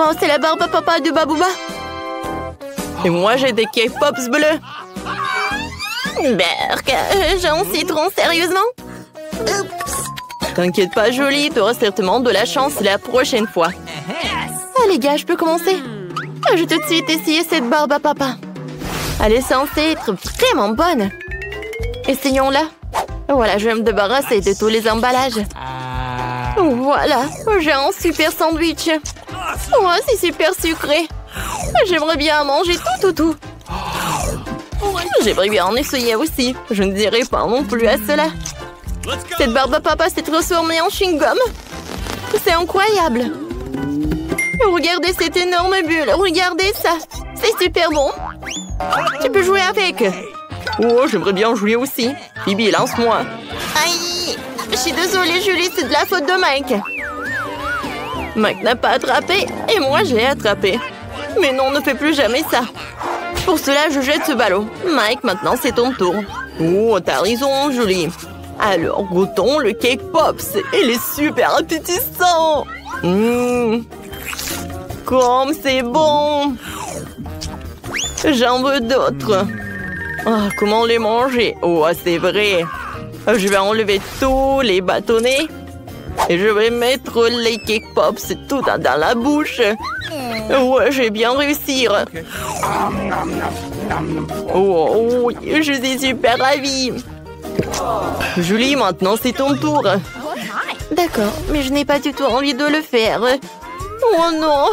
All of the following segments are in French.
Wow, c'est la barbe à papa de Babouba. Et moi, j'ai des cake pops bleus. Berk, j'ai un citron, sérieusement? Oups. T'inquiète pas, Jolie, t'auras certainement de la chance la prochaine fois. Ah, les gars, je peux commencer? Je vais tout de suite essayer cette barbe à papa. Elle est censée être vraiment bonne. Essayons-la. Voilà, je vais me débarrasser de tous les emballages. Voilà, j'ai un super sandwich. Oh, c'est super sucré. J'aimerais bien manger tout. J'aimerais bien en essayer aussi. Je ne dirai pas non plus à cela. Cette barbe à papa s'est transformée en chewing-gum. C'est incroyable. Regardez cette énorme bulle. Regardez ça. C'est super bon. Tu peux jouer avec. Oh, j'aimerais bien jouer aussi. Bibi, lance-moi. Aïe. Je suis désolée, Julie, c'est de la faute de Mike. Mike n'a pas attrapé et moi, je l'ai attrapé. Mais non, ne fais plus jamais ça. Pour cela, je jette ce ballon. Mike, maintenant, c'est ton tour. Oh, t'as raison, Julie. Alors, goûtons le cake pops. Il est super appétissant. Comme c'est bon. J'en veux d'autres. Oh, comment les manger? Oh, c'est vrai. Je vais enlever tous les bâtonnets. Et je vais mettre les cake pops tout dans la bouche. Ouais, je vais bien réussir. Oh, je suis super ravie. Julie, maintenant c'est ton tour. D'accord, mais je n'ai pas du tout envie de le faire. Oh non,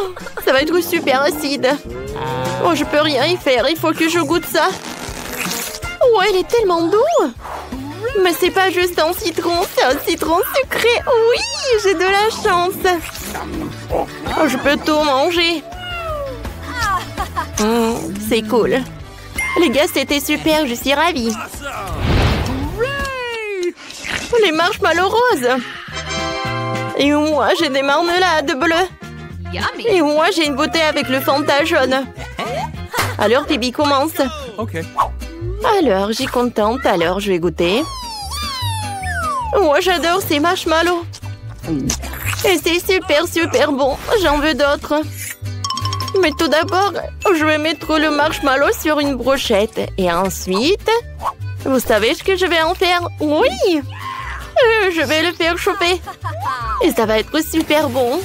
ça va être super acide. Oh, je peux rien y faire, il faut que je goûte ça. Oh, il est tellement doux. Mais c'est pas juste un citron, c'est un citron sucré. Oui, j'ai de la chance. Oh, je peux tout manger. C'est cool. Les gars, c'était super, je suis ravie. Les marshmallows roses. Et moi, j'ai des marmelades bleues. Et moi, j'ai une bouteille avec le Fanta jaune. Alors, Bibi commence. Alors, j'y contente, alors je vais goûter. Moi, j'adore ces marshmallows. Et c'est super bon. J'en veux d'autres. Mais tout d'abord, je vais mettre le marshmallow sur une brochette. Et ensuite, vous savez ce que je vais en faire? Oui! Je vais le faire chauffer. Et ça va être super bon.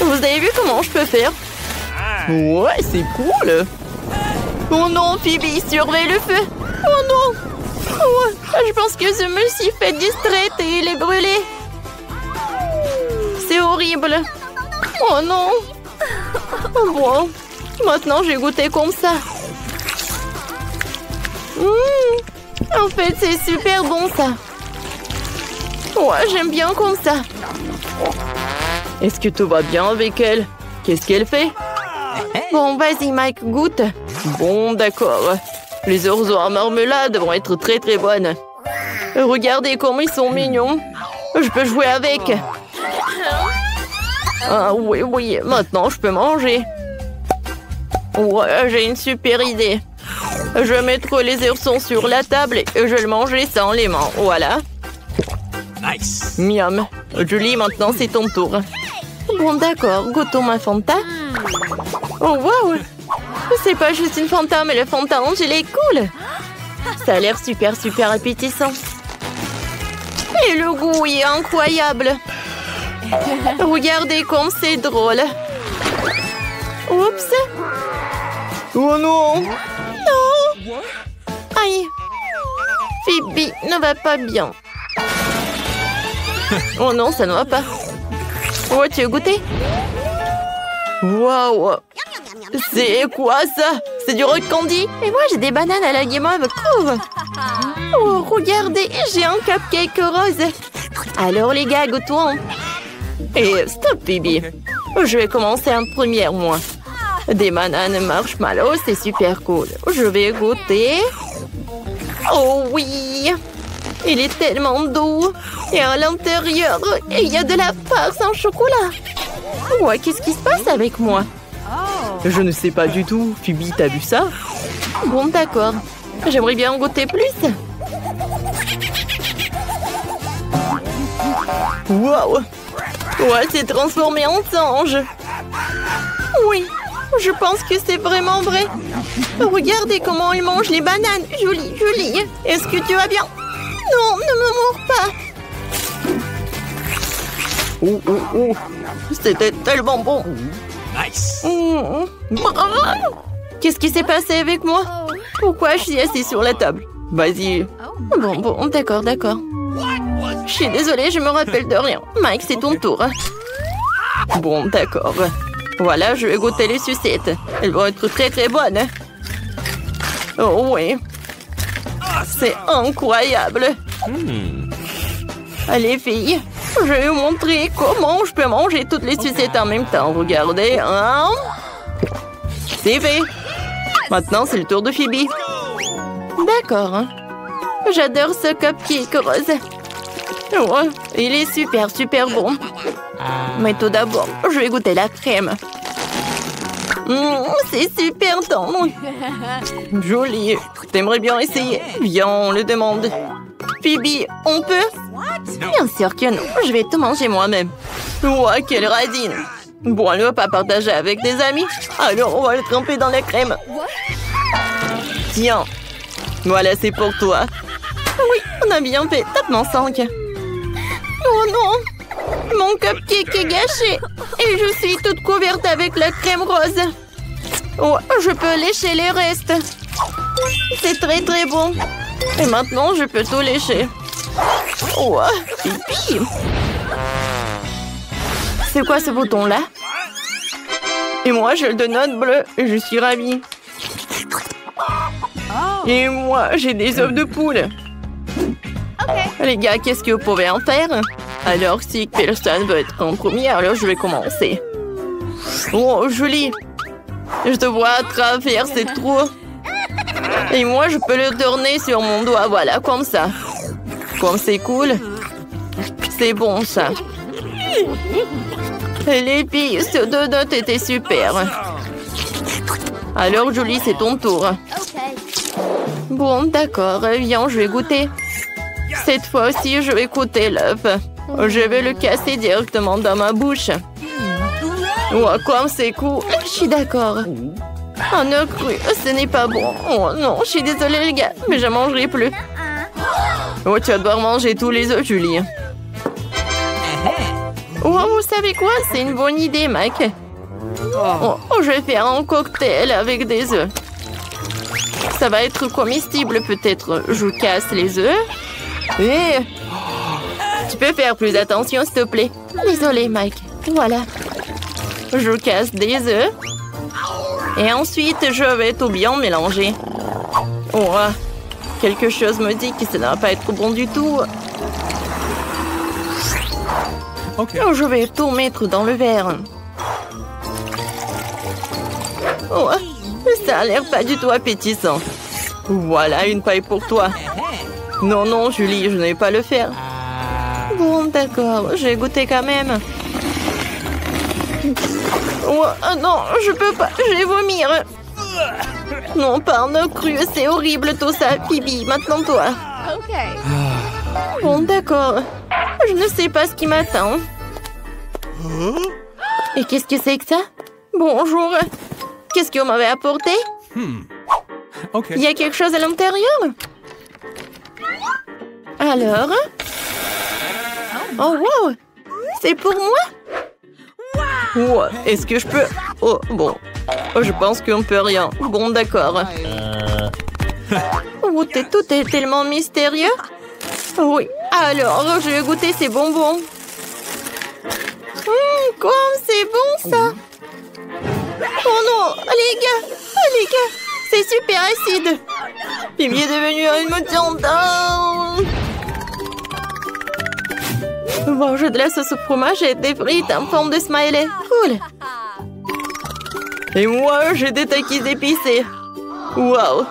Vous avez vu comment je peux faire? Ouais, c'est cool. Oh non, Phoebe, surveille le feu. Oh non. Oh, je pense que je me suis fait distraite et il est brûlé. C'est horrible. Oh non. Bon, maintenant j'ai goûté comme ça. En fait, c'est super bon ça. Ouais, j'aime bien comme ça. Est-ce que tout va bien avec elle? Qu'est-ce qu'elle fait? Bon, vas-y Mike, goûte. Bon, d'accord. Les oiseaux à marmelade vont être très bonnes. Regardez comme ils sont mignons. Je peux jouer avec. Ah oui, maintenant je peux manger. Ouais, j'ai une super idée. Je vais mettre les oursons sur la table et je vais le manger sans les mains. Voilà. Nice. Miam. Julie, maintenant c'est ton tour. Bon, d'accord. Goûtons ma Fanta. Oh, wow. C'est pas juste une Fanta, mais le Fanta orange, il est cool. Ça a l'air super appétissant. Et le goût est incroyable. Regardez comme c'est drôle. Oups. Oh non. Non. Aïe. Phoebe ne va pas bien. Oh non, ça ne va pas. Oh, tu as goûté? Waouh. C'est quoi ça? C'est du rock candy? Et moi, j'ai des bananes à la guimauve. Oh, regardez, j'ai un cupcake rose. Alors, les gars, goûtons. Et stop, Bibi. Je vais commencer en première, moi. Des bananes marshmallow, c'est super cool. Je vais goûter. Oh oui. Il est tellement doux. Et à l'intérieur, il y a de la farce en chocolat. Ouais, qu'est-ce qui se passe avec moi? Je ne sais pas du tout. Phoebe, t'as vu ça? Bon, d'accord. J'aimerais bien en goûter plus. Wow. Ouais, c'est transformé en singe. Oui, je pense que c'est vraiment vrai. Regardez comment il mange les bananes. Julie, Julie, est-ce que tu vas bien? Non, ne me mords pas. C'était tellement bon. Nice. Qu'est-ce qui s'est passé avec moi? Pourquoi je suis assise sur la table? Vas-y. Bon, d'accord. Je suis désolée, je me rappelle de rien. Mike, c'est ton tour. Bon, d'accord. Voilà, je vais goûter les sucettes. Elles vont être très très bonnes. Oh oui. C'est incroyable. Allez, filles. Je vais vous montrer comment je peux manger toutes les sucettes en même temps. Regardez. Hein? C'est fait. Maintenant, c'est le tour de Phoebe. D'accord. J'adore ce cupcake rose. Oh, il est super bon. Mais tout d'abord, je vais goûter la crème. C'est super tendre. Joli. T'aimerais bien essayer? Viens, on le demande. Phoebe, on peut? Bien sûr que non. Je vais tout manger moi-même. Ouah, quelle radine. Bon, elle ne va pas partager avec des amis. Alors, on va le tremper dans la crème. Tiens. Voilà, c'est pour toi. Oui, on a bien fait. Tape-moi 5. Oh non. Mon cupcake est gâché. Et je suis toute couverte avec la crème rose. Oh, je peux lécher les restes. C'est très bon. Et maintenant, je peux tout lécher. Oh, pipi. C'est quoi ce bouton-là? Et moi, j'ai le donut bleu. Et je suis ravie. Et moi, j'ai des œufs de poule. Les gars, qu'est-ce que vous pouvez en faire? Alors, si personne veut être en premier, alors je vais commencer. Oh, joli. Je te vois à travers ces trous. Et moi, je peux le tourner sur mon doigt, voilà, comme ça. Comme c'est cool. C'est bon, ça. Et les filles, ce donut était super. Alors, Julie, c'est ton tour. Bon, d'accord, viens, je vais goûter. Cette fois aussi, je vais goûter l'œuf. Je vais le casser directement dans ma bouche. Oh, comme c'est cool. Je suis d'accord. Un œuf cru, ce n'est pas bon. Oh non, je suis désolée les gars, mais je ne mangerai plus. Oh, tu vas devoir manger tous les œufs, Julie. Oh, vous savez quoi? C'est une bonne idée, Mike. Oh, je vais faire un cocktail avec des œufs. Ça va être comestible peut-être. Je casse les œufs. Et... tu peux faire plus attention, s'il te plaît. Désolée, Mike. Voilà. Je casse des œufs. Et ensuite, je vais tout bien mélanger. Oh, quelque chose me dit que ça ne va pas être bon du tout. Okay. Je vais tout mettre dans le verre. Oh, ça a l'air pas du tout appétissant. Voilà, une paille pour toi. Non, Julie, je ne vais pas le faire. Bon, d'accord, je vais goûter quand même. Oh, non, je peux pas, je vais vomir. Non, pas un œuf cru, c'est horrible tout ça. Phoebe, maintenant toi. Bon, d'accord. Je ne sais pas ce qui m'attend. Et qu'est-ce que c'est que ça? Bonjour. Qu'est-ce que vous m'avez apporté? Il y a quelque chose à l'intérieur? Alors? Oh, wow! C'est pour moi? Oh, est-ce que je peux... oh, bon. Oh, je pense qu'on ne peut rien. Bon, d'accord. Oh, tout est tellement mystérieux. Oui. Alors, je vais goûter ces bonbons. Comme c'est bon, ça. Oh non, les gars, c'est super acide. Phoebe est devenue une mutante. Manger de la sauce au fromage et des frites en forme de smiley. Cool. Et moi, j'ai des takis épicés. Wow.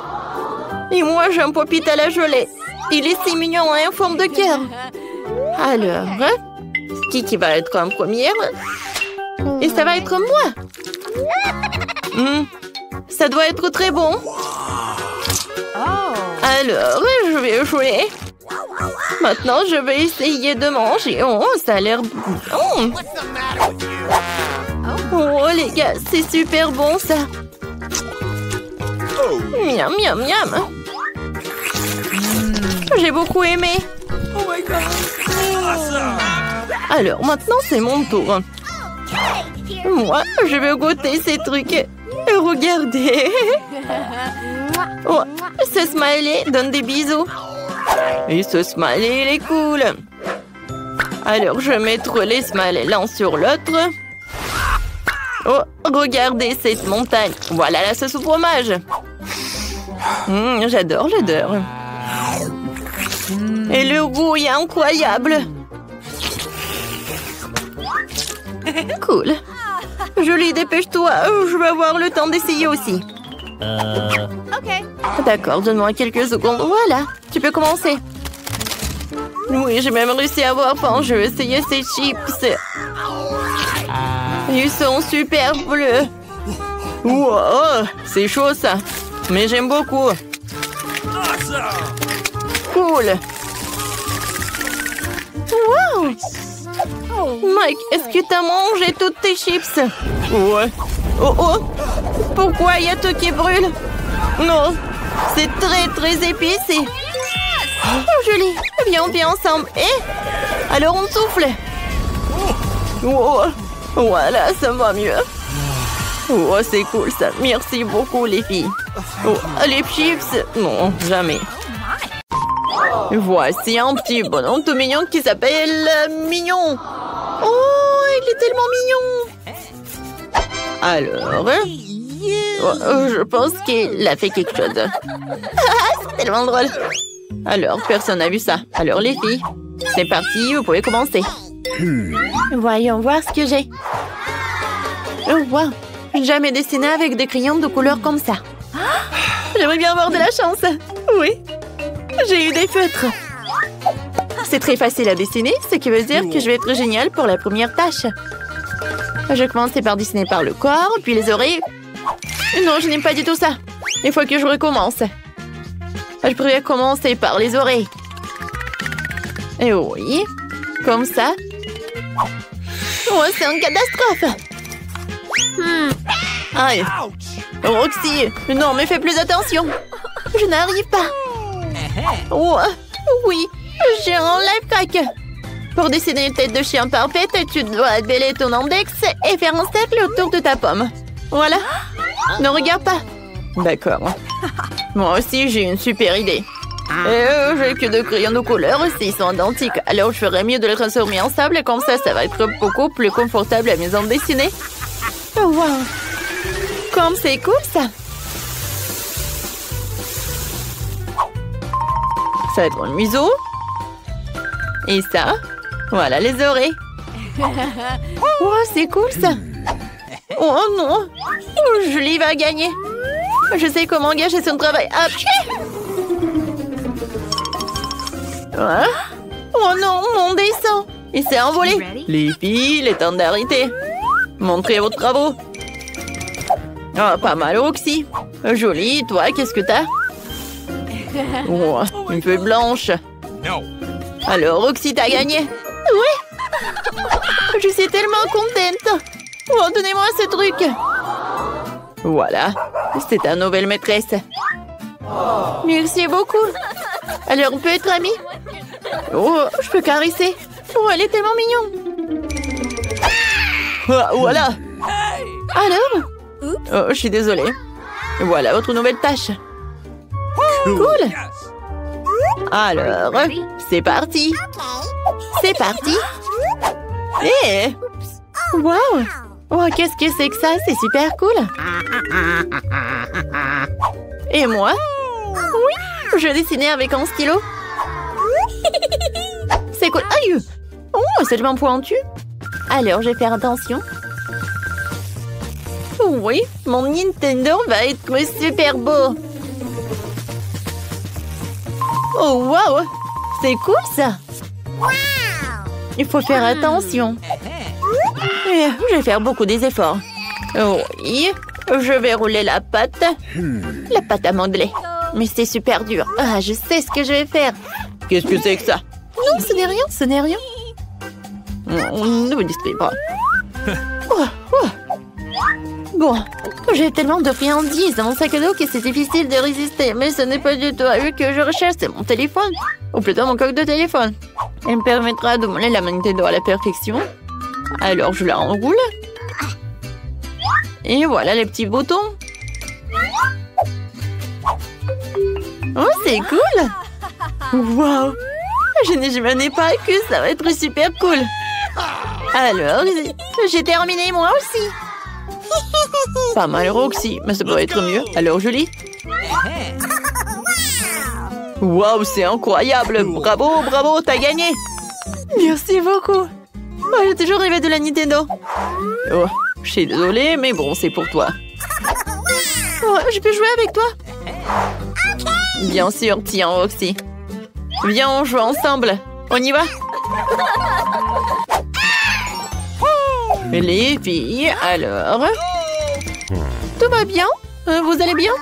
Et moi, j'ai un pop-it à la gelée. Il est si mignon en forme de cœur. Alors, qui va être en première? Et ça va être moi. Ça doit être très bon. Alors, je vais jouer. Maintenant, je vais essayer de manger. Oh, ça a l'air... Oh. Oh, les gars, c'est super bon, ça. Miam, miam, miam. J'ai beaucoup aimé. Oh my God. Awesome. Alors, maintenant, c'est mon tour. Moi, je vais goûter ces trucs. Regardez. Oh, ce smiley donne des bisous. Et ce smiley, il est cool. Alors, je vais mettre les smileys l'un sur l'autre. Oh, regardez cette montagne. Voilà la sauce au fromage. J'adore l'odeur. Et le goût est incroyable. Cool. Jolie, dépêche-toi. Je vais avoir le temps d'essayer aussi. D'accord, donne-moi quelques secondes. Voilà, tu peux commencer. Oui, j'ai même réussi à avoir faim. Je vais essayer ces chips. Ils sont super bleus. Wow, c'est chaud ça. Mais j'aime beaucoup. Cool. Wow. Mike, est-ce que t'as mangé toutes tes chips? Ouais. Oh oh. Pourquoi il y a tout qui brûle? Non. C'est très très épicé. Oh, joli. Viens, on vient ensemble. Et alors on souffle. Oh. Voilà, ça va mieux. Oh, c'est cool ça. Merci beaucoup les filles. Oh, les chips? Non, jamais. Voici un petit bonhomme tout mignon qui s'appelle Mignon. Oh, il est tellement mignon. Alors, je pense qu'il a fait quelque chose. C'est tellement drôle. Alors, personne n'a vu ça. Alors, les filles, c'est parti, vous pouvez commencer. Voyons voir ce que j'ai. Oh, wow. Jamais dessiné avec des crayons de couleur comme ça. J'aimerais bien avoir de la chance. Oui. J'ai eu des feutres. C'est très facile à dessiner, ce qui veut dire que je vais être géniale pour la première tâche. Je commence par dessiner par le corps, puis les oreilles. Non, je n'aime pas du tout ça. Il faut que je recommence. Je pourrais commencer par les oreilles. Et oui, comme ça. Oh, c'est une catastrophe. Aïe. Roxy, non, mais fais plus attention. Je n'arrive pas. Oh, oui, j'ai un life hack. Pour dessiner une tête de chien parfaite, tu dois bêler ton index et faire un cercle autour de ta pomme. Voilà. Ne regarde pas. D'accord. Moi aussi, j'ai une super idée. J'ai que deux crayons de couleur, ils sont identiques. Alors, je ferais mieux de les transformer en sable, comme ça va être beaucoup plus confortable à mes ondes dessinées. Oh, wow. Comme c'est cool, ça. Ça va être le museau. Et ça, voilà les oreilles. Oh, c'est cool, ça. Oh non, Julie va gagner. Je sais comment gâcher son travail. Oh non, mon dessin. Il s'est envolé. Les filles, il est temps d'arrêter. Montrez vos travaux. Oh, pas mal, Roxy. Jolie, toi, qu'est-ce que t'as? Oh, une feuille blanche. Alors, Roxy, t'as gagné. Oui. Je suis tellement contente. Oh, donnez-moi ce truc. Voilà, c'est ta nouvelle maîtresse. Merci beaucoup. Alors, on peut être amis? Oh, je peux caresser. Oh, elle est tellement mignonne. Ah, voilà. Alors? Oh, je suis désolée. Voilà votre nouvelle tâche. Cool. Alors, c'est parti. C'est parti. Hé! Wow! Oh, qu'est-ce que c'est que ça? C'est super cool. Et moi? Oui, je dessinais avec un stylo. C'est cool. Aïe! Oh, c'est tellement pointu. Alors, je vais faire attention. Oui, mon Nintendo va être super beau. Oh, wow! C'est cool, ça. Il faut faire attention. Je vais faire beaucoup des efforts. Oui, je vais rouler la pâte. La pâte à modeler. Mais c'est super dur. Ah, je sais ce que je vais faire. Qu'est-ce que c'est que ça? Non, ce n'est rien, ce n'est rien. Ne vous disputez pas. Bon, j'ai tellement de friandises dans mon sac à dos que c'est difficile de résister. Mais ce n'est pas du tout à eux que je recherche, c'est mon téléphone. Ou plutôt mon coque de téléphone. Elle me permettra de monter la Nintendo à la perfection. Alors je la enroule. Et voilà les petits boutons. Oh, c'est cool! Wow! Je n'imaginais pas que ça va être super cool. Alors, j'ai terminé moi aussi. Pas mal, Roxy, mais ça peut être mieux. Alors, Julie? Wow, c'est incroyable! Bravo, bravo, t'as gagné! Merci beaucoup! Oh, j'ai toujours rêvé de la Nintendo. Oh, je suis désolée, mais bon, c'est pour toi. Oh, je peux jouer avec toi? Bien sûr, tiens, Roxy. Viens, on joue ensemble. On y va? Les filles, alors... Tout va bien? Vous allez bien?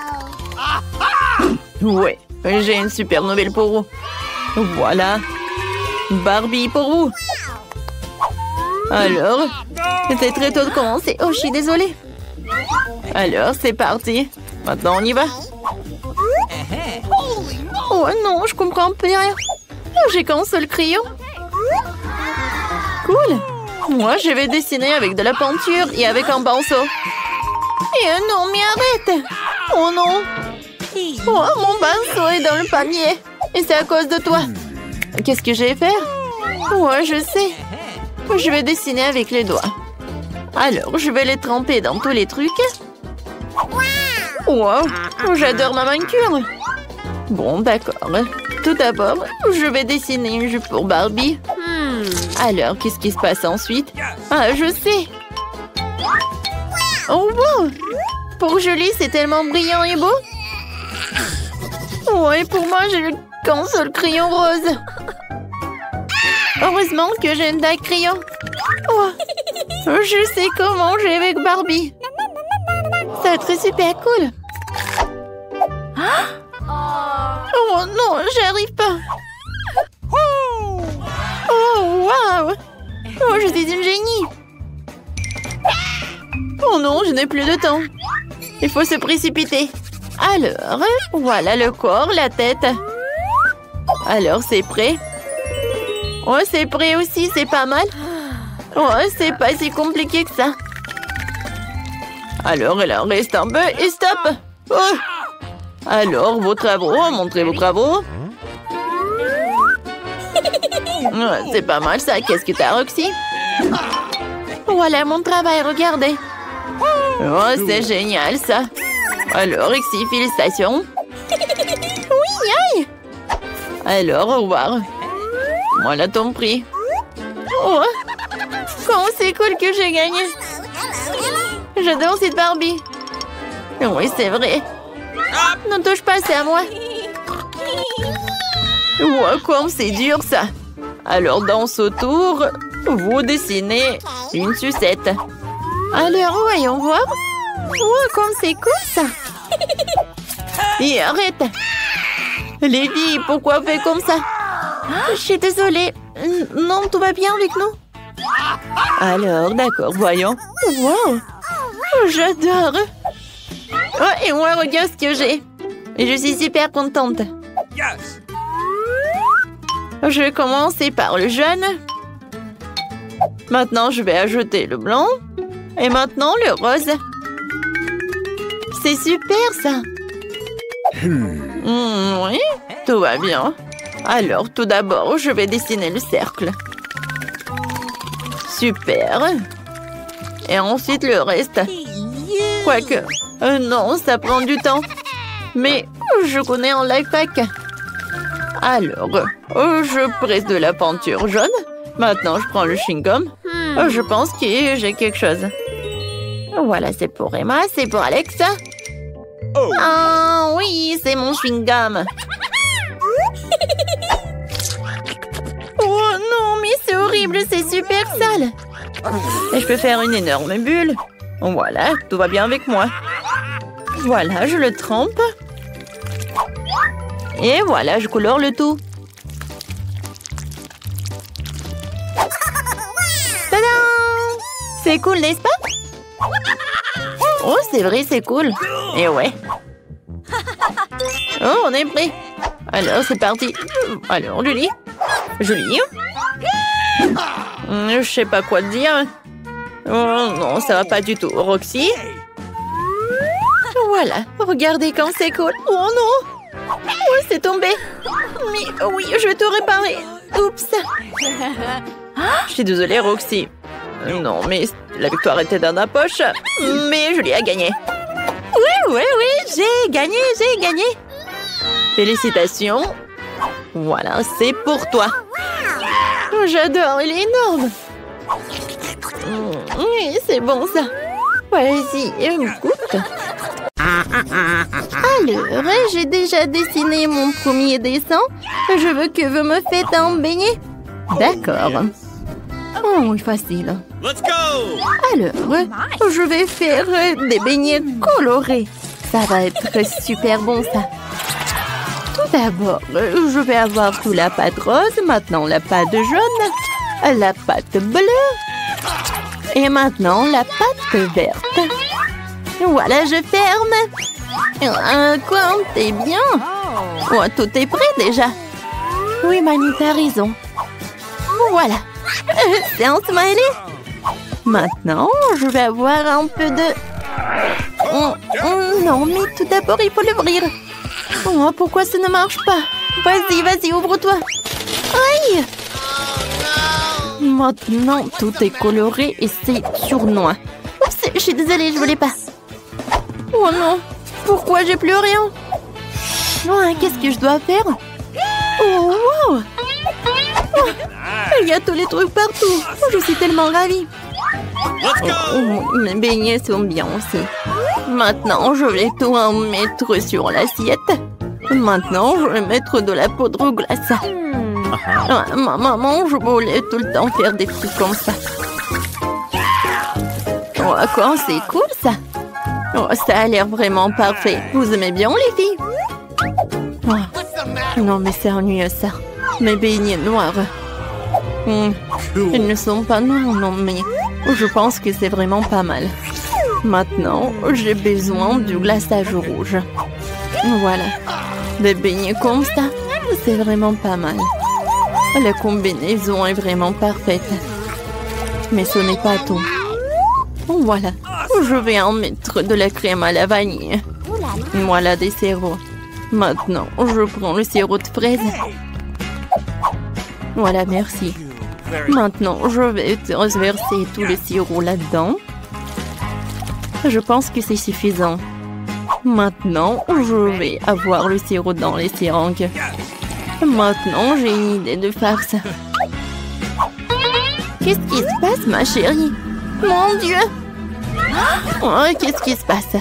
Ouais, j'ai une super nouvelle pour vous. Voilà. Barbie pour vous. Alors, c'est très tôt de commencer. Oh, je suis désolée. Alors, c'est parti. Maintenant, on y va. Oh non, je comprends plus rien. J'ai qu'un seul crayon. Cool. Moi, je vais dessiner avec de la peinture et avec un pinceau. Et non, mais arrête. Oh non. Oh, mon pinceau est dans le panier. Et c'est à cause de toi. Qu'est-ce que je vais faire? Ouais, je sais. Je vais dessiner avec les doigts. Alors, je vais les tremper dans tous les trucs. Wow, j'adore ma manucure. Bon, d'accord. Tout d'abord, je vais dessiner une jupe pour Barbie. Alors, qu'est-ce qui se passe ensuite? Ah, je sais. Oh, wow. Pour Julie, c'est tellement brillant et beau. Ouais, pour moi, j'ai qu'un seul crayon rose. Heureusement que j'ai une dague crayon. Oh, je sais comment j'ai avec Barbie. Ça va être super cool. Oh non, j'arrive pas. Oh, wow. Oh, je suis une génie. Oh non, je n'ai plus de temps. Il faut se précipiter. Alors, voilà le corps, la tête. Alors, c'est prêt. Oh, c'est prêt aussi, c'est pas mal. Oh, c'est pas si compliqué que ça. Alors, il en reste un peu et stop. Oh. Alors, vos travaux, montrez vos travaux. Oh, c'est pas mal ça, qu'est-ce que t'as, Roxy? Voilà mon travail, regardez. Oh, c'est génial ça. Alors, Roxy, félicitations. Oui, aïe. Alors, au revoir. Voilà ton prix. Oh, comment c'est cool que j'ai gagné. J'adore cette Barbie. Oui, c'est vrai. Ne touche pas, c'est à moi. Wow, comme c'est dur ça. Alors, dans ce tour, vous dessinez une sucette. Alors, voyons voir. Wow, comme c'est cool ça. Et arrête. Les filles, pourquoi on fait comme ça? Je suis désolée. Non, tout va bien avec nous. Alors, d'accord, voyons. Wow, j'adore. Oh, et moi, regarde ce que j'ai. Et je suis super contente. Yes. Je vais commencer par le jaune. Maintenant, je vais ajouter le blanc. Et maintenant, le rose. C'est super, ça. Oui, tout va bien. Alors, tout d'abord, je vais dessiner le cercle. Super. Et ensuite, le reste. Quoique, non, ça prend du temps. Mais je connais un life hack. Alors, je presse de la peinture jaune. Maintenant, je prends le chewing-gum. Je pense que j'ai quelque chose. Voilà, c'est pour Emma, c'est pour Alexa. Ah oui, c'est mon chewing-gum. Oh non, mais c'est horrible, c'est super sale. Et je peux faire une énorme bulle. Voilà, tout va bien avec moi. Voilà, je le trempe. Et voilà, je colore le tout. C'est cool, n'est-ce pas? Oh, c'est vrai, c'est cool. Et ouais. Oh, on est prêt. Alors, c'est parti. Alors, Julie. Julie. Je sais pas quoi te dire. Oh non, ça va pas du tout. Roxy. Voilà. Regardez quand c'est cool. Oh non. Oh, c'est tombé. Mais oui, je vais tout réparer. Oups. Je suis désolée, Roxy. Non, mais la victoire était dans ta poche. Mais Julie a gagné. Oui, j'ai gagné. Félicitations. Voilà, c'est pour toi. J'adore, il est énorme. Oui, c'est bon ça. Vas-y, goûte. Alors, j'ai déjà dessiné mon premier dessin. Je veux que vous me faites un beignet. D'accord. Oh, facile. Let's go! Alors, je vais faire des beignets colorés. Ça va être super bon, ça. Tout d'abord, je vais avoir toute la pâte rose, maintenant la pâte jaune, la pâte bleue et maintenant la pâte verte. Voilà, je ferme. Quoi, t'es bien? Oh, tout est prêt déjà. Oui, Mamie, t'as raison. Voilà. C'est un smiley. Maintenant, je vais avoir un peu de... non, mais tout d'abord, il faut l'ouvrir. Oh, pourquoi ça ne marche pas? Vas-y, ouvre-toi. Aïe! Maintenant, tout est coloré et c'est sournois. Oups, je suis désolée, je voulais pas. Oh non, pourquoi j'ai plus rien? Oh, qu'est-ce que je dois faire? Oh, wow! Oh, il y a tous les trucs partout. Oh, je suis tellement ravie. Mes beignets sont bien aussi. Maintenant, je vais tout en mettre sur l'assiette. Maintenant, je vais mettre de la poudre glace. Ma maman, je voulais tout le temps faire des trucs comme ça. Oh, quoi, c'est cool ça. Oh, ça a l'air vraiment parfait. Vous aimez bien les filles? Oh. Non, mais c'est ennuyeux ça. Mes beignets noirs. Ils ne sont pas noirs, non, mais je pense que c'est vraiment pas mal. Maintenant, j'ai besoin du glaçage rouge. Voilà. Des beignets comme ça, c'est vraiment pas mal. La combinaison est vraiment parfaite. Mais ce n'est pas tout. Voilà. Je vais en mettre de la crème à la vanille. Voilà des sirops. Maintenant, je prends le sirop de fraise. Voilà, merci. Maintenant, je vais transverser tout le sirop là-dedans. Je pense que c'est suffisant. Maintenant, je vais avoir le sirop dans les seringues. Maintenant, j'ai une idée de farce. Qu'est-ce qui se passe, ma chérie? Mon Dieu! Oh, qu'est-ce qui se passe?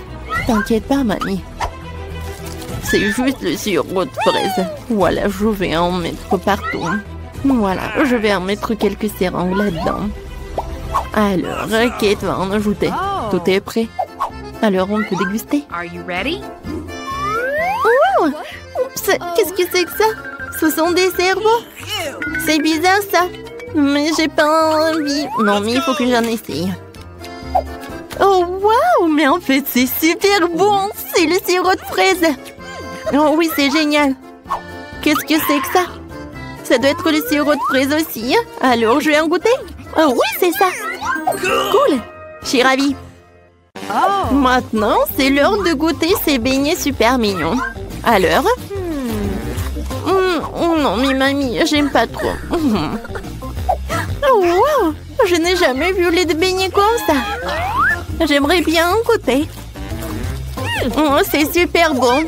T'inquiète pas, mamie. C'est juste le sirop de fraise. Voilà, je vais en mettre partout. Voilà, je vais en mettre quelques seringues là-dedans. Alors, Kate va en ajouter. Tout est prêt. Alors, on peut déguster. Are you ready? Oh! Oups, qu'est-ce que c'est que ça? Ce sont des cerveaux. C'est bizarre, ça. Mais j'ai pas envie. Non, mais il faut que j'en essaye. Oh, waouh! Mais en fait, c'est super bon. C'est le sirop de fraise. Oh oui, c'est génial. Qu'est-ce que c'est que ça? Ça doit être le sirop de fraise aussi. Alors, je vais en goûter. Oh oui, c'est ça. Cool. Je suis ravie. Maintenant, c'est l'heure de goûter ces beignets super mignons. Alors? Oh non, mais mamie, j'aime pas trop. Oh, wow! Je n'ai jamais vu les beignets comme ça. J'aimerais bien en goûter. Oh, c'est super bon.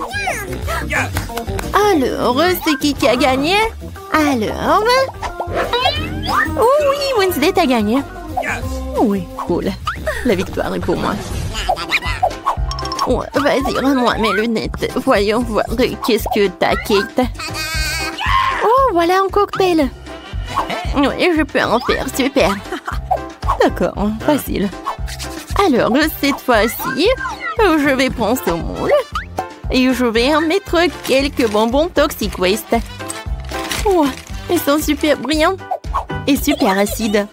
Alors, c'est qui a gagné? Alors? Oh oui, Wednesday, t'as gagné. Oui, cool. La victoire est pour moi. Oh, vas-y, rends-moi mes lunettes. Voyons voir qu'est-ce que t'as, Kate. Oh, voilà un cocktail. Oui, je peux en faire, super. D'accord, facile. Alors, cette fois-ci, je vais prendre ce moule et je vais en mettre quelques bonbons Toxic Waste. Oh, ils sont super brillants et super acides.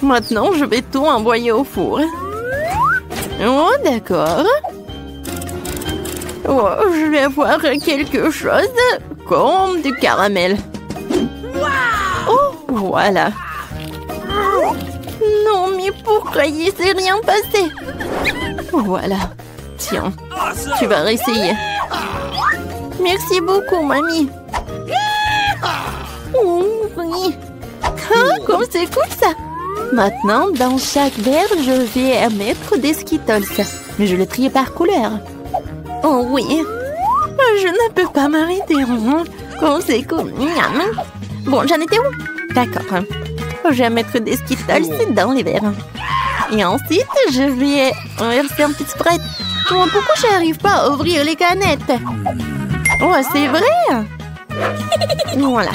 Maintenant, je vais tout envoyer au four. Oh, d'accord. Oh, je vais avoir quelque chose comme du caramel. Oh, voilà. Non, mais pourquoi il s'est rien passé? Voilà. Tiens, tu vas réessayer. Merci beaucoup, mamie. Oh, oui. Ah, comme c'est cool, ça. Maintenant, dans chaque verre, je vais mettre des Skittles. Mais je les trie par couleur. Oh oui. Je ne peux pas m'arrêter. Comme c'est cool. Bon, j'en étais où? D'accord. Je vais mettre des Skittles dans les verres. Et ensuite, je vais verser un petit Sprite. Oh, pourquoi je n'arrive pas à ouvrir les canettes? Oh, c'est vrai? Voilà.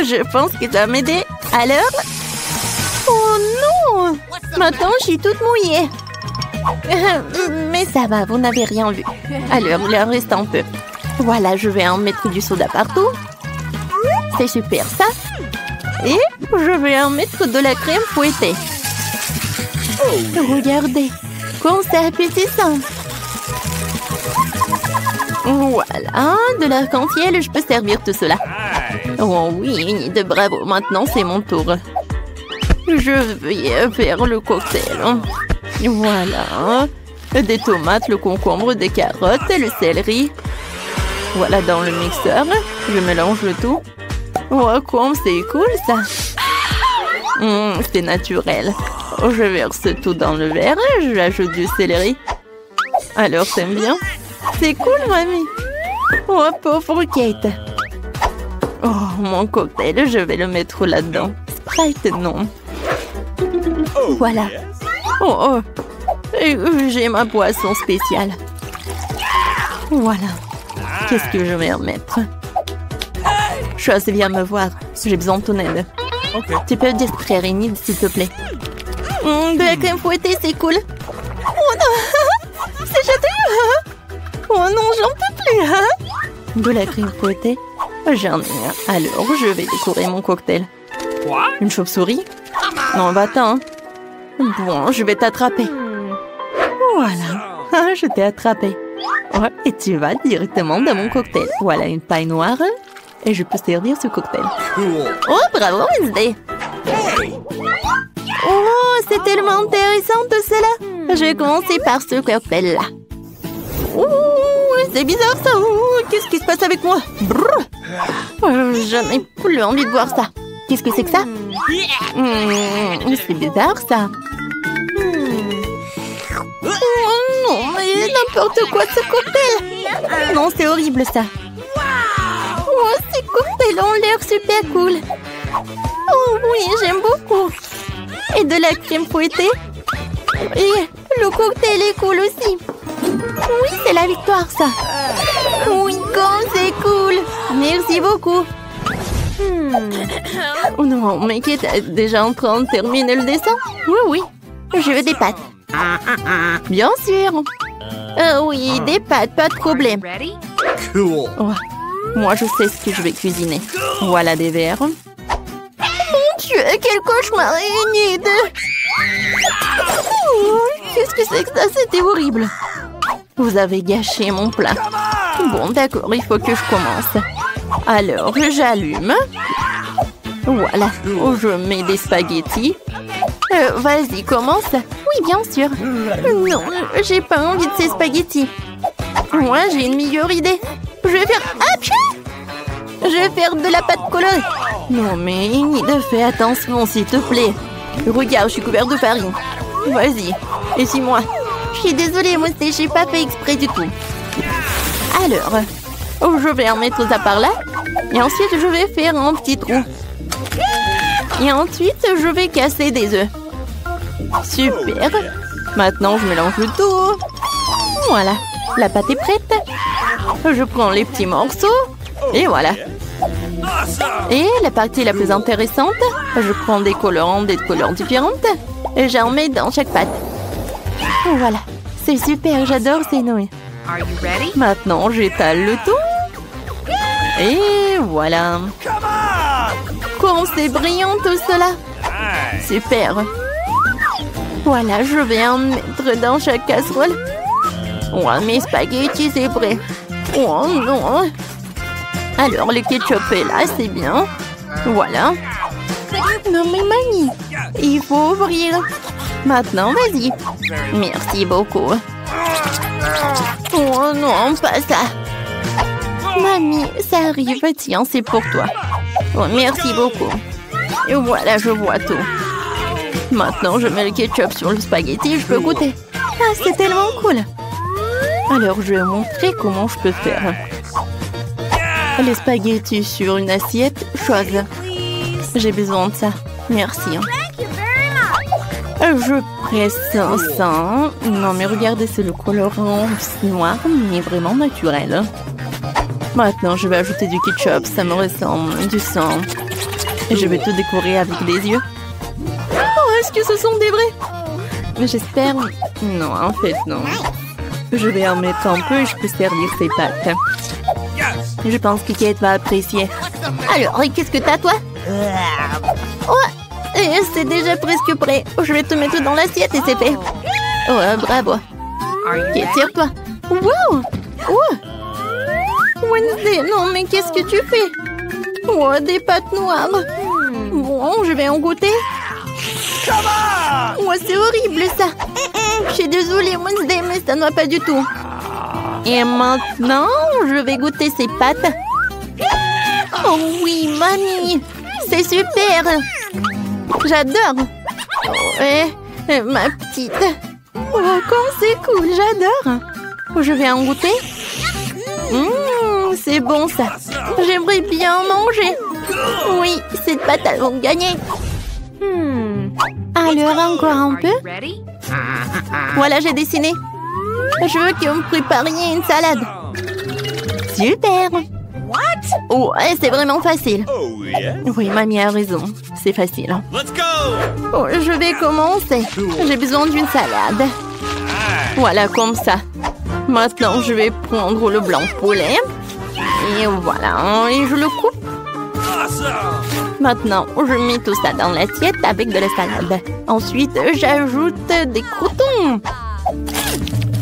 Je pense que ça va m'aider. Alors? Oh non! Maintenant, je suis toute mouillée. Mais ça va, vous n'avez rien vu. Alors, il en reste un peu. Voilà, je vais en mettre du soda partout. C'est super, ça. Et je vais en mettre de la crème fouettée. Regardez, comme c'est appétissant. Voilà, de l'arc-en-ciel, je peux servir tout cela. Oh oui, de bravo, maintenant c'est mon tour. Je vais faire le cocktail. Voilà, des tomates, le concombre, des carottes, le céleri. Voilà dans le mixeur, je mélange le tout. Oh, comme c'est cool ça. C'est naturel. Je verse tout dans le verre, j'ajoute du céleri. Alors, t'aimes bien? C'est cool, mamie. Oh, pauvre Kate. Oh, mon cocktail, je vais le mettre là-dedans. Sprite, non. Voilà. Oh, j'ai ma boisson spéciale. Voilà. Qu'est-ce que je vais en mettre? Chose, viens me voir. J'ai besoin de ton aide. Tu peux distraire Enid, s'il te plaît. De la crème fouettée, c'est cool. Oh non, c'est châteux. Oh non, j'en peux plus. De la crème fouettée, j'en ai un. Alors, je vais décorer mon cocktail. Une chauve-souris? Non, va-t'en. Bon, je vais t'attraper. Voilà, je t'ai attrapé. Ouais, et tu vas directement dans mon cocktail. Voilà une paille noire. Et je peux servir ce cocktail. Oh, bravo, Wednesday. Oh, c'est tellement intéressant tout cela. Je vais commencer par ce cocktail-là. Oh, c'est bizarre ça. Oh, qu'est-ce qui se passe avec moi? Je n'ai plus envie de voir ça. Qu'est-ce que c'est que ça? C'est bizarre ça. Oh non, mais n'importe quoi ce cocktail. Non, c'est horrible ça. Oh, ces cocktails ont l'air super cool. Oh oui, j'aime beaucoup. Et de la crème fouettée. Et le cocktail est cool aussi. Oui, c'est la victoire, ça. Oui, comme c'est cool. Merci beaucoup. Oh non, mais qui est déjà en train de terminer le dessin? Oui, je veux des pâtes. Bien sûr. Oui, des pâtes, pas de problème. Cool. Oh, moi, je sais ce que je vais cuisiner. Voilà des verres. Mon Dieu, quel cauchemar, Enid! Oh, qu'est-ce que c'est que ça? C'était horrible. Vous avez gâché mon plat. Bon, d'accord, il faut que je commence. Alors, j'allume. Voilà, je mets des spaghettis. Vas-y, commence. Oui, bien sûr. Non, j'ai pas envie de ces spaghettis. Moi, j'ai une meilleure idée. Je vais faire... Je vais faire de la pâte colorée. Non, mais Enid, fais attention, s'il te plaît. Regarde, je suis couverte de farine. Vas-y, essuie-moi. Je suis désolée, moi, j'ai pas fait exprès du tout. Alors, je vais en mettre ça par là. Et ensuite, je vais faire un petit trou. Et ensuite, je vais casser des œufs. Super. Maintenant, je mélange le tout. Voilà, la pâte est prête. Je prends les petits morceaux. Et voilà. Et la partie la plus intéressante, je prends des colorants, des couleurs différentes. Et j'en mets dans chaque pâte. Voilà, c'est super, j'adore ces nouilles. Maintenant, j'étale le tout. Et voilà. Comme c'est brillant tout cela. Super. Voilà, je vais en mettre dans chaque casserole. Oh, mes spaghettis, c'est prêt. Oh non. Alors, le ketchup est là, c'est bien. Voilà. Non mais mamie, il faut ouvrir. Maintenant, vas-y. Merci beaucoup. Oh non, pas ça. Mamie, ça arrive. Tiens, c'est pour toi. Oh, merci beaucoup. Et voilà, je vois tout. Maintenant, je mets le ketchup sur le spaghetti et je peux goûter. Ah, c'est tellement cool. Alors, je vais montrer comment je peux faire. Les spaghettis sur une assiette, chose. J'ai besoin de ça. Merci. Je presse ça. Non, mais regardez, c'est le colorant noir, mais vraiment naturel. Maintenant, je vais ajouter du ketchup. Ça me ressemble du sang. Et je vais tout décorer avec des yeux. Oh, est-ce que ce sont des vrais? J'espère. Non, en fait, non. Je vais en mettre un peu et je peux servir ces pâtes. Je pense que Kate va apprécier. Alors, qu'est-ce que t'as, toi? Oh, c'est déjà presque prêt. Je vais te mettre dans l'assiette et c'est fait. Oh, bravo. Ok, tire-toi. Wow! Oh! Wednesday, non, mais qu'est-ce que tu fais? Oh, des pâtes noires. Bon, je vais en goûter. Oh, c'est horrible, ça. Je suis désolée, Wednesday, mais ça ne va pas du tout. Et maintenant, je vais goûter ces pâtes. Oh oui, mamie, c'est super. J'adore. Oh, ma petite. Oh, comme c'est cool, j'adore. Je vais en goûter. C'est bon ça. J'aimerais bien en manger. Oui, cette pâte, elles vont gagner. Alors, encore un peu. Voilà, j'ai dessiné. Je veux que vous me prépariez une salade. Super. Oh, c'est vraiment facile. Oui, mamie a raison. C'est facile. Oh, je vais commencer. J'ai besoin d'une salade. Voilà, comme ça. Maintenant, je vais prendre le blanc poulet. Et voilà, et je le coupe. Maintenant, je mets tout ça dans l'assiette avec de la salade. Ensuite, j'ajoute des croûtons.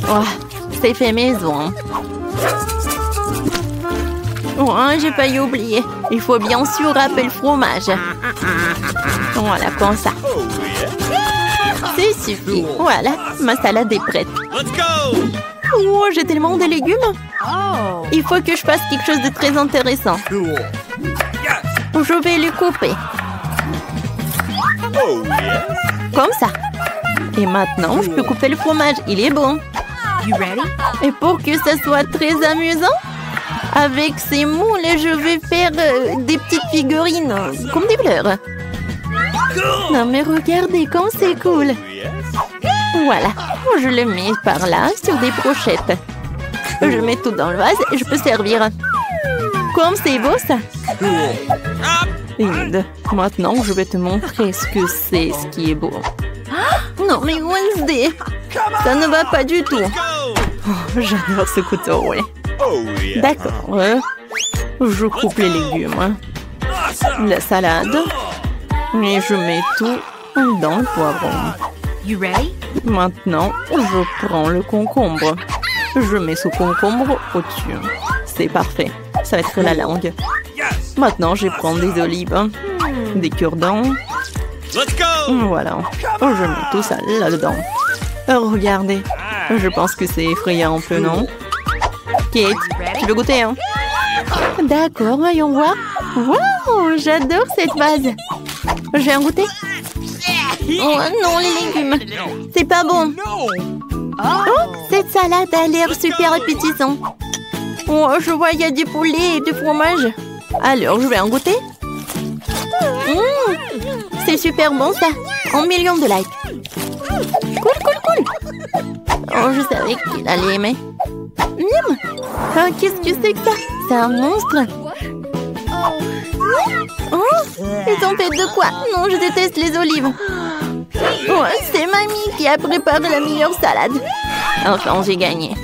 Oh, c'est fait maison. Oh, j'ai failli oublier. Il faut bien sûr râper le fromage. Voilà, comme ça. C'est suffit. Voilà, ma salade est prête. Oh, j'ai tellement de légumes. Il faut que je fasse quelque chose de très intéressant. Je vais le couper. Comme ça. Et maintenant, je peux couper le fromage. Il est bon. Et pour que ça soit très amusant, avec ces moules, je vais faire des petites figurines, comme des fleurs. Non mais regardez comme c'est cool. Voilà, je le mets par là, sur des brochettes. Je mets tout dans le vase et je peux servir. Comme c'est beau ça. Inde, maintenant je vais te montrer ce que c'est, ce qui est beau. Non mais Wednesday, ça ne va pas du tout. Oh, j'adore ce couteau, oui. D'accord, je coupe les légumes, la salade, et je mets tout dans le poivron. Maintenant, je prends le concombre. Je mets ce concombre au-dessus. C'est parfait, ça va être la langue. Maintenant, je prends des olives, des cure-dents. Voilà, je mets tout ça là-dedans. Regardez, je pense que c'est effrayant un peu, non? Kate, tu veux goûter, hein? D'accord, voyons voir. Wow, j'adore cette vase. Je vais en goûter. Oh non, les légumes. C'est pas bon. Oh, cette salade a l'air super appétissante. Oh, je vois, il y a du poulet et du fromage. Alors, je vais en goûter. C'est super bon, ça. 1 million de likes. Cool, cool, cool. Oh, je savais qu'il allait aimer. Miam. Oh, qu'est-ce que c'est que ça? C'est un monstre. Oh, ils ont fait de quoi? Non, je déteste les olives. Oh, c'est mamie qui a préparé la meilleure salade. Enfin, j'ai gagné.